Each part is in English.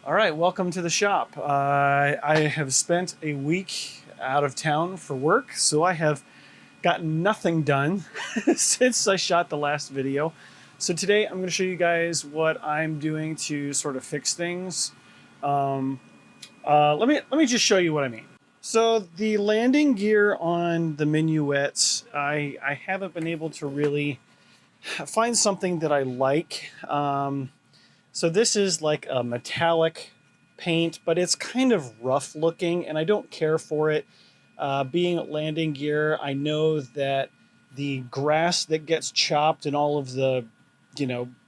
All right, welcome to the shop. I have spent a week out of town for work, so I have gotten nothing done since I shot the last video. So today I'm going to show you guys what I'm doing to sort of fix things. Let me just show you what I mean. So the landing gear on the minuets, I haven't been able to really find something that I like. So this is like a metallic paint, but it's kind of rough looking and I don't care for it. Being landing gear, I know that the grass that gets chopped and all of the,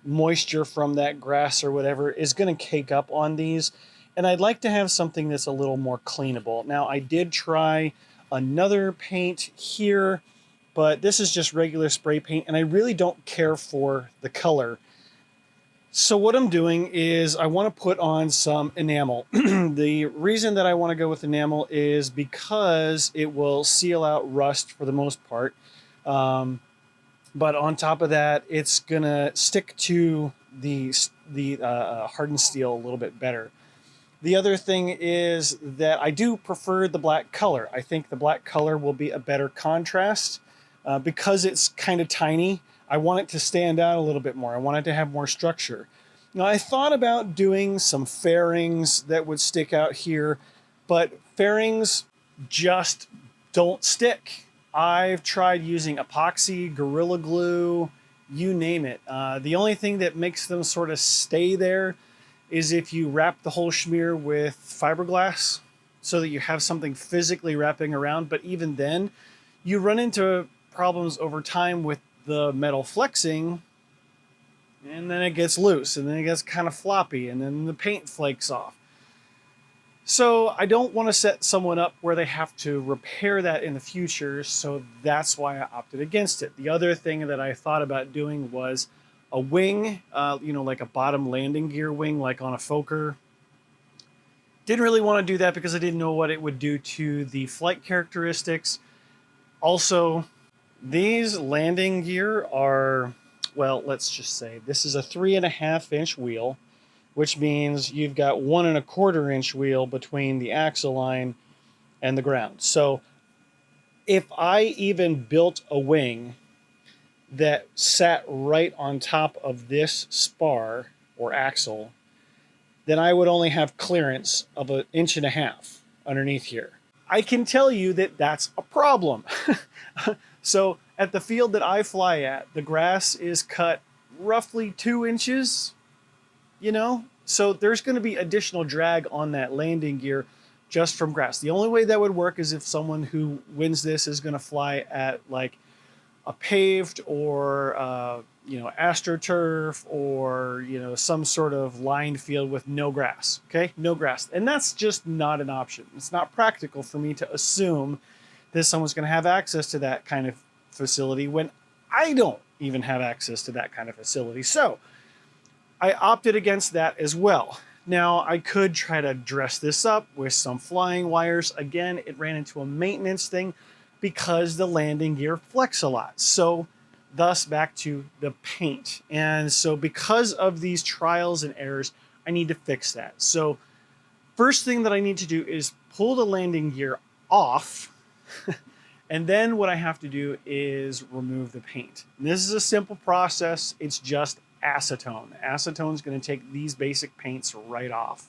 moisture from that grass or whatever is going to cake up on these. And I'd like to have something that's a little more cleanable. Now, I did try another paint here, but this is just regular spray paint and I really don't care for the color. So what I'm doing is I want to put on some enamel. The reason that I want to go with enamel is because it will seal out rust for the most part. But on top of that, it's going to stick to the hardened steel a little bit better. The other thing is that I do prefer the black color. I think the black color will be a better contrast because it's kind of tiny. I want it to stand out a little bit more. I want it to have more structure. Now, I thought about doing some fairings that would stick out here, but fairings just don't stick. I've tried using epoxy, Gorilla Glue, you name it. The only thing that makes them sort of stay there is if you wrap the whole schmear with fiberglass so that you have something physically wrapping around. But even then, you run into problems over time with the metal flexing, and then it gets loose, and then it gets kind of floppy, and then the paint flakes off. So I don't want to set someone up where they have to repair that in the future, so that's why I opted against it. The other thing that I thought about doing was a wing, like a bottom landing gear wing, like on a Fokker. Didn't really want to do that because I didn't know what it would do to the flight characteristics. Also, these landing gear are, well, let's just say this is a 3.5-inch wheel, which means you've got 1.25-inch wheel between the axle line and the ground. So if I even built a wing that sat right on top of this spar or axle, then I would only have clearance of 1.5 inches underneath here. I can tell you that that's a problem. So at the field that I fly at, the grass is cut roughly 2 inches, so there's going to be additional drag on that landing gear just from grass. The only way that would work is if someone who wins this is going to fly at like a paved or, AstroTurf or, some sort of lined field with no grass, okay? No grass. And that's just not an option. It's not practical for me to assume that someone's going to have access to that kind of facility when I don't even have access to that kind of facility. So I opted against that as well. Now, I could try to dress this up with some flying wires. Again, it ran into a maintenance thing because the landing gear flex a lot. So thus back to the paint. And so because of these trials and errors, I need to fix that. So first thing that I need to do is pull the landing gear off. And then what I have to do is remove the paint. And this is a simple process. It's just acetone. Acetone is going to take these basic paints right off.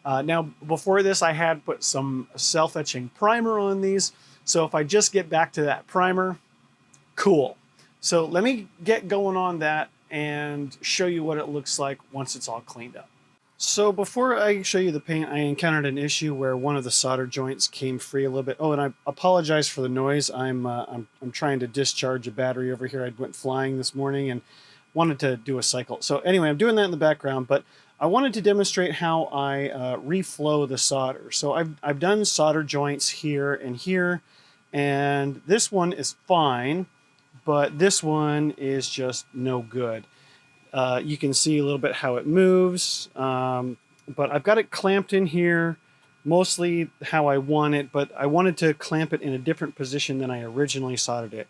Now, before this, I had put some self-etching primer on these. So if I just get back to that primer, cool. So let me get going on that and show you what it looks like once it's all cleaned up. So before I show you the paint, I encountered an issue where one of the solder joints came free a little bit. Oh, and I apologize for the noise. I'm trying to discharge a battery over here. I went flying this morning and wanted to do a cycle. So anyway, I'm doing that in the background, but I wanted to demonstrate how I reflow the solder. So I've done solder joints here, and this one is fine, but this one is just no good. You can see a little bit how it moves, but I've got it clamped in here, mostly how I want it, but I wanted to clamp it in a different position than I originally soldered it.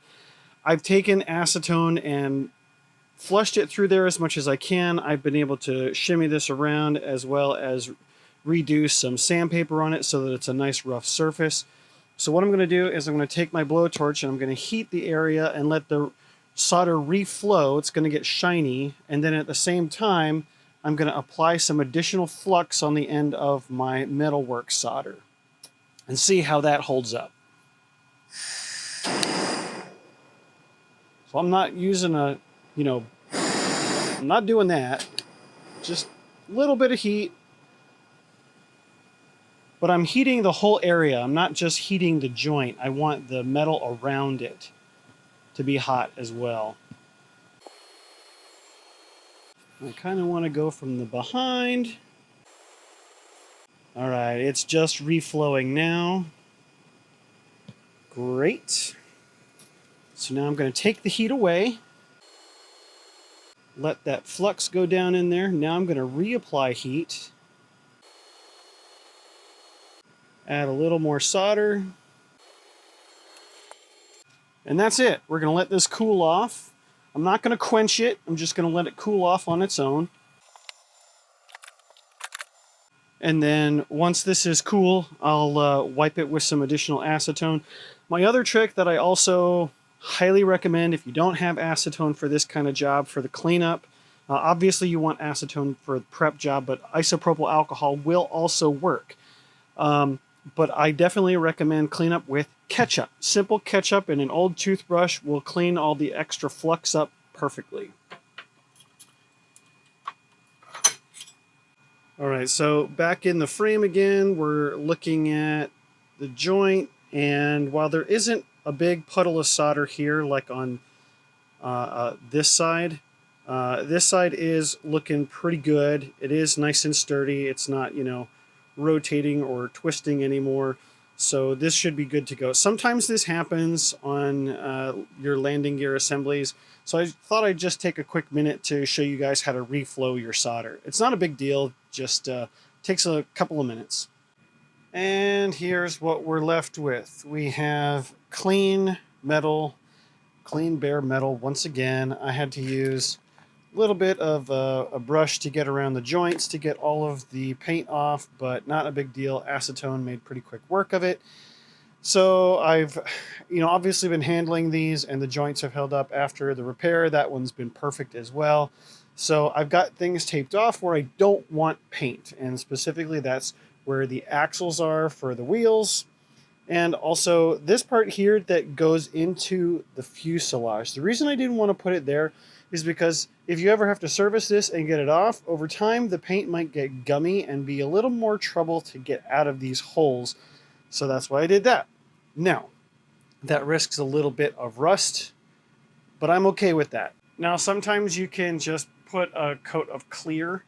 I've taken acetone and flushed it through there as much as I can. I've been able to shimmy this around as well as redo some sandpaper on it so that it's a nice rough surface. So what I'm going to do is I'm going to take my blowtorch and I'm going to heat the area and let the solder reflow. It's going to get shiny, and then at the same time I'm going to apply some additional flux on the end of my metalwork solder and see how that holds up. So I'm not using a, I'm not doing that. Just a little bit of heat. But I'm heating the whole area. I'm not just heating the joint. I want the metal around it to be hot as well. I kind of want to go from the behind. All right, it's just reflowing now. Great. So now I'm going to take the heat away. Let that flux go down in there. Now I'm going to reapply heat. Add a little more solder. And that's it. We're going to let this cool off. I'm not going to quench it. I'm just going to let it cool off on its own. And then once this is cool, I'll wipe it with some additional acetone. My other trick that I also highly recommend if you don't have acetone for this kind of job, for the cleanup, obviously you want acetone for the prep job, but isopropyl alcohol will also work. But I definitely recommend cleanup with ketchup. Simple ketchup and an old toothbrush will clean all the extra flux up perfectly. All right, so back in the frame again, we're looking at the joint, and while there isn't a big puddle of solder here like on this side is looking pretty good. It is nice and sturdy. It's not, rotating or twisting anymore. So this should be good to go. Sometimes this happens on your landing gear assemblies. So I thought I'd just take a quick minute to show you guys how to reflow your solder. It's not a big deal, just takes a couple of minutes. And here's what we're left with. We have clean metal, clean bare metal. Once again, I had to use a little bit of a brush to get around the joints to get all of the paint off, but not a big deal. Acetone made pretty quick work of it. So I've, obviously been handling these, and the joints have held up after the repair. That one's been perfect as well. So I've got things taped off where I don't want paint, and specifically that's where the axles are for the wheels, and also this part here that goes into the fuselage. The reason I didn't want to put it there is because if you ever have to service this and get it off, over time the paint might get gummy and be a little more trouble to get out of these holes. So that's why I did that. Now, that risks a little bit of rust, but I'm okay with that. Now, sometimes you can just put a coat of clear,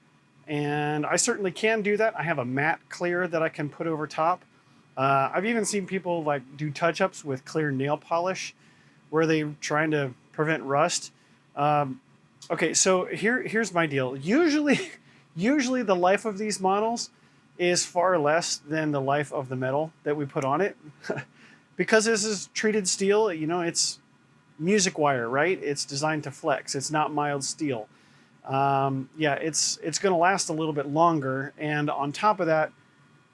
and I certainly can do that. I have a matte clear that I can put over top. I've even seen people do touch-ups with clear nail polish where they're trying to prevent rust. Okay, so here's my deal. Usually the life of these models is far less than the life of the metal that we put on it. Because this is treated steel, it's music wire, right? It's designed to flex. It's not mild steel. It's going to last a little bit longer, and on top of that,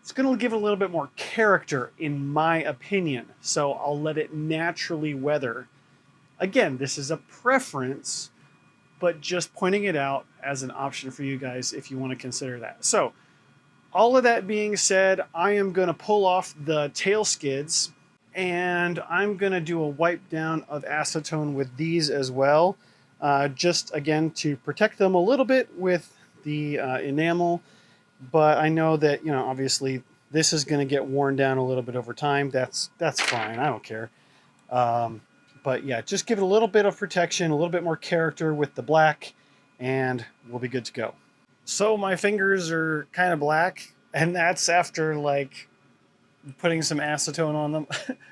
it's going to give it a little bit more character, in my opinion. So I'll let it naturally weather. Again, this is a preference, but just pointing it out as an option for you guys if you want to consider that. So all of that being said, I am going to pull off the tail skids, and I'm going to do a wipe down of acetone with these as well. Just again to protect them a little bit with the enamel. But I know that, obviously this is going to get worn down a little bit over time. That's fine. I don't care. But yeah, just give it a little bit of protection, a little bit more character with the black, and we'll be good to go. So my fingers are kind of black, and that's after putting some acetone on them.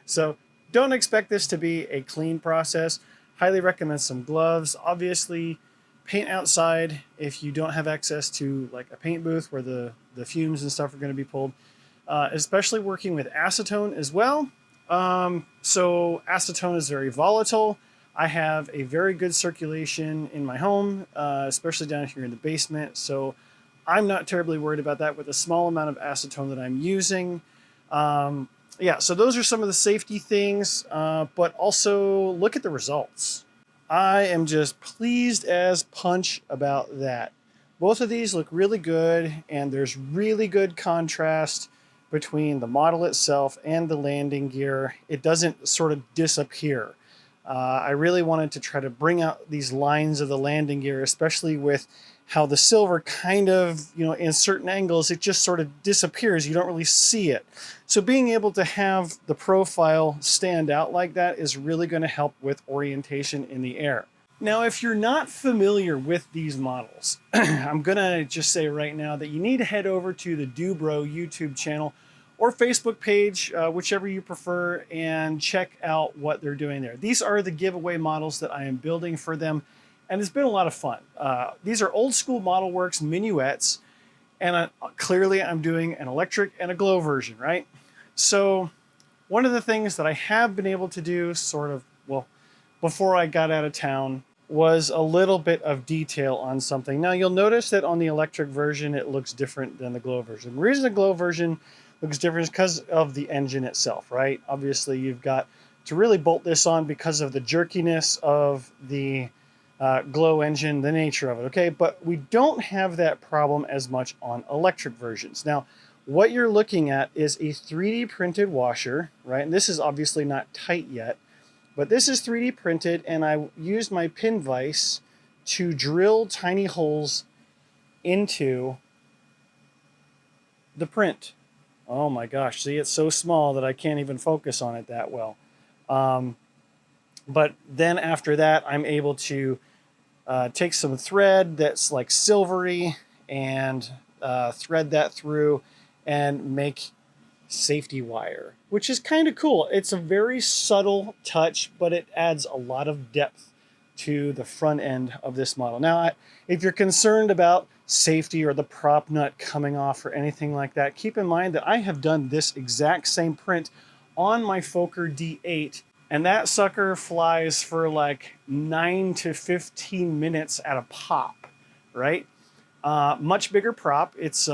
So don't expect this to be a clean process. Highly recommend some gloves. Obviously, paint outside if you don't have access to a paint booth where the fumes and stuff are going to be pulled. Especially working with acetone as well. So acetone is very volatile. I have a very good circulation in my home, especially down here in the basement. So I'm not terribly worried about that with the small amount of acetone that I'm using. Yeah, so those are some of the safety things, but also look at the results. I am just pleased as punch about that. Both of these look really good, and there's really good contrast between the model itself and the landing gear. It doesn't sort of disappear. I really wanted to try to bring out these lines of the landing gear, especially with how the silver kind of, in certain angles, it just sort of disappears. You don't really see it. So being able to have the profile stand out like that is really going to help with orientation in the air. Now, if you're not familiar with these models, I'm going to just say right now that you need to head over to the Dubro YouTube channel or Facebook page, whichever you prefer, and check out what they're doing there. These are the giveaway models that I am building for them, and it's been a lot of fun. These are old school Model Works minuets, and clearly I'm doing an electric and a glow version, right? So one of the things that I have been able to do before I got out of town was a little bit of detail on something. Now you'll notice that on the electric version, it looks different than the glow version. The reason the glow version looks different is because of the engine itself, right? Obviously you've got to really bolt this on because of the jerkiness of the glow engine, the nature of it, okay? But we don't have that problem as much on electric versions. Now, what you're looking at is a 3D printed washer, right? And this is obviously not tight yet, but this is 3D printed, and I used my pin vise to drill tiny holes into the print. Oh my gosh, see, it's so small that I can't even focus on it that well. But then after that, I'm able to take some thread that's like silvery and thread that through and make safety wire, which is kind of cool. It's a very subtle touch, but it adds a lot of depth to the front end of this model. Now, if you're concerned about safety or the prop nut coming off or anything like that, keep in mind that I have done this exact same print on my Fokker D8, and that sucker flies for like 9 to 15 minutes at a pop, right? Much bigger prop. It's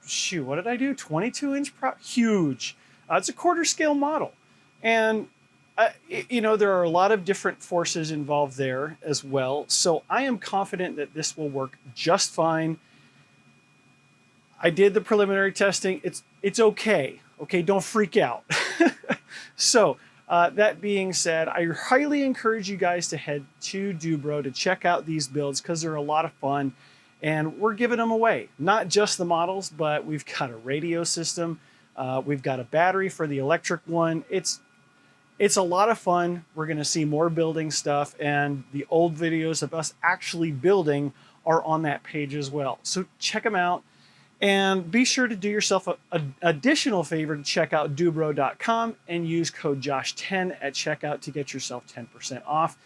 shoot, what did I do? 22-inch prop, huge. It's a quarter scale model, and there are a lot of different forces involved there as well. So I am confident that this will work just fine. I did the preliminary testing. It's okay. Okay, don't freak out. So that being said, I highly encourage you guys to head to Dubro to check out these builds because they're a lot of fun. And we're giving them away. Not just the models, but we've got a radio system. We've got a battery for the electric one. It's a lot of fun. We're going to see more building stuff, and the old videos of us actually building are on that page as well. So check them out, and be sure to do yourself an additional favor to check out Dubro.com and use code Josh10 at checkout to get yourself 10% off.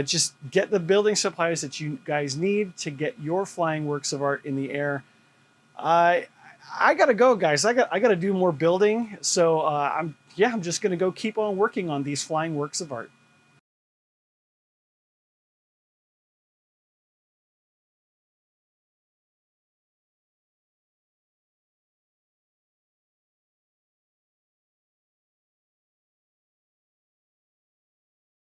Just get the building supplies that you guys need to get your flying works of art in the air. I gotta go, guys. I gotta do more building. So I'm just gonna go keep on working on these flying works of art.